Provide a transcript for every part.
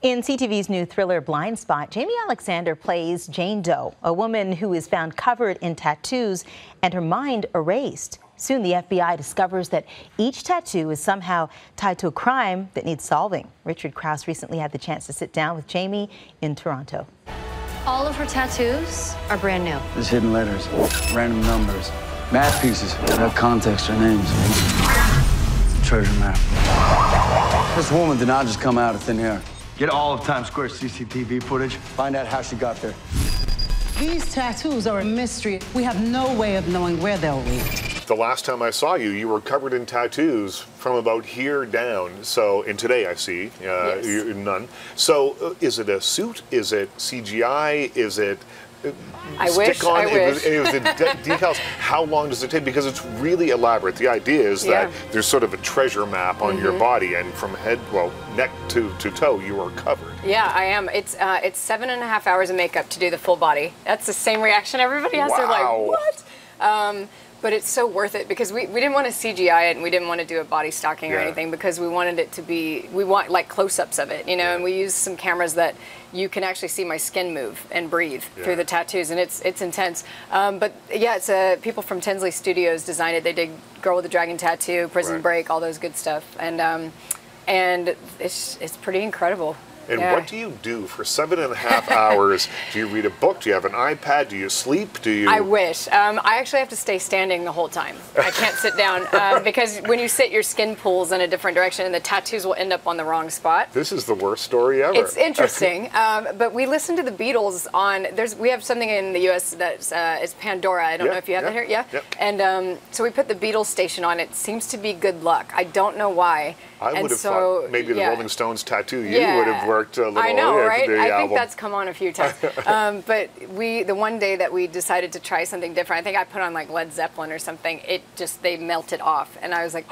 In CTV's new thriller Blindspot, Jaimie Alexander plays Jane Doe, a woman who is found covered in tattoos and her mind erased. Soon the FBI discovers that each tattoo is somehow tied to a crime that needs solving. Richard Crouse recently had the chance to sit down with Jaimie in Toronto. All of her tattoos are brand new. There's hidden letters, random numbers, math pieces without context or names. It's a treasure map. This woman did not just come out of thin air. Get all of Times Square CCTV footage. Find out how she got there. These tattoos are a mystery. We have no way of knowing where they'll lead. The last time I saw you, you were covered in tattoos from about here down. So, and today I see Yes. none. So, is it a suit? Is it CGI? Is it I wish. It was the decals. How long does it take? Because it's really elaborate. The idea is that there's sort of a treasure map on your body, and from head, well, neck to toe, you are covered. Yeah, I am. It's 7.5 hours of makeup to do the full body. That's the same reaction everybody has. Wow. They're like, what? But it's so worth it because we didn't want to CGI it and we didn't want to do a body stocking or anything because we wanted it to be, we want like close-ups of it, you know, and we used some cameras that you can actually see my skin move and breathe through the tattoos, and it's intense. But yeah, it's people from Tinsley Studios designed it. They did Girl with the Dragon Tattoo, Prison Break, all those good stuff, and it's pretty incredible. And what do you do for 7.5 hours? Do you read a book? Do you have an iPad? Do you sleep? Do you? I wish. I actually have to stay standing the whole time. I can't sit down because when you sit, your skin pulls in a different direction and the tattoos will end up on the wrong spot. This is the worst story ever. It's interesting. But we listen to the Beatles on, we have something in the U.S. that's it's Pandora. I don't know if you have that here. Yeah. And so we put the Beatles station on. It seems to be good luck. I don't know why. I would have thought maybe the Rolling Stones tattoo you would have worked a little. I know, right? I album. think that's come on a few times. But the one day that we decided to try something different, I think I put on like Led Zeppelin or something. They melted off, and I was like,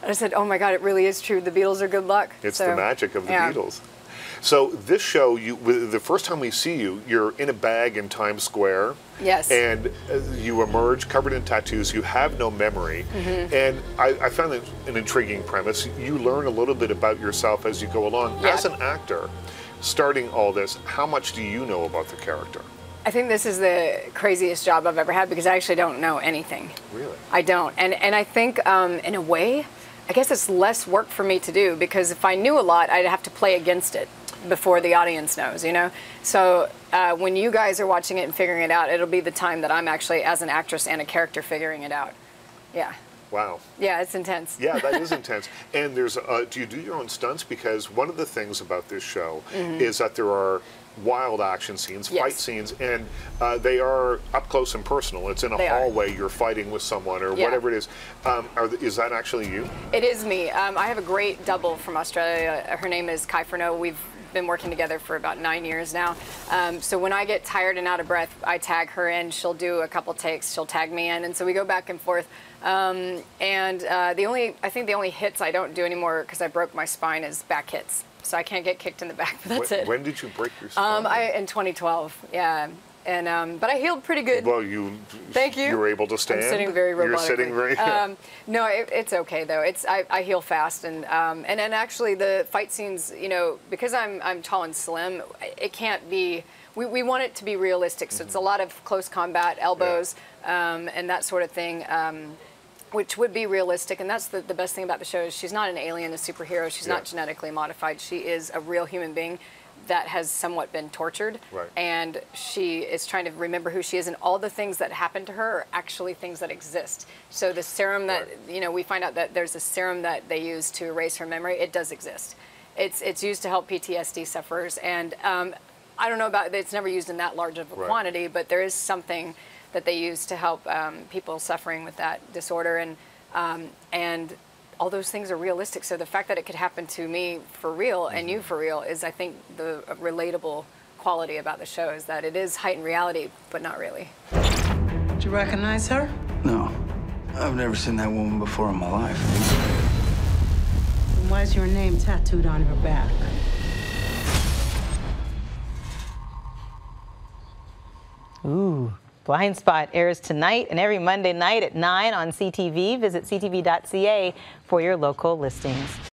I said, oh my God, it really is true. The Beatles are good luck. It's the magic of the Beatles. So this show, the first time we see you, you're in a bag in Times Square. Yes. And you emerge covered in tattoos. You have no memory. And I found it an intriguing premise. You learn a little bit about yourself as you go along. As an actor, starting all this, how much do you know about the character? I think this is the craziest job I've ever had because I actually don't know anything. Really? I don't. And I think in a way, I guess it's less work for me to do because if I knew a lot, I'd have to play against it before the audience knows, you know? So when you guys are watching it and figuring it out, it'll be the time that I'm actually, as an actress and a character, figuring it out. Yeah. Wow. Yeah, it's intense. Yeah, that is intense. And there's, do you do your own stunts? Because one of the things about this show is that there are wild action scenes, fight scenes, and they are up close and personal. It's in a hallway, you're fighting with someone or whatever it is. Is that actually you? It is me. I have a great double from Australia. Her name is Kai Furneaux. We've been working together for about 9 years now. So when I get tired and out of breath, I tag her in. She'll do a couple takes. She'll tag me in, and so we go back and forth. I think the only hits I don't do anymore because I broke my spine is back hits. So I can't get kicked in the back, but that's it. When did you break your spine? In 2012, yeah. And but I healed pretty good. Well, Thank you. You were able to stand. I'm sitting very robotically. You're sitting very. No, it's okay though. I heal fast, and then actually the fight scenes, you know, because I'm tall and slim, it can't be. We want it to be realistic, so it's a lot of close combat, elbows, and that sort of thing. Which would be realistic, and that's the best thing about the show is she's not an alien, a superhero. She's not genetically modified. She is a real human being that has somewhat been tortured, and she is trying to remember who she is, and all the things that happened to her are actually things that exist. So the serum that, you know, we find out that there's a serum that they use to erase her memory. It does exist. It's used to help PTSD sufferers, and I don't know about, it's never used in that large of a quantity, but there is something that they use to help people suffering with that disorder, and all those things are realistic. So the fact that it could happen to me for real and you for real is, I think, the relatable quality about the show is that it is heightened reality, but not really. Did you recognize her? No. I've never seen that woman before in my life. And why is your name tattooed on her back? Ooh. Blindspot airs tonight and every Monday night at 9 on CTV. Visit ctv.ca for your local listings.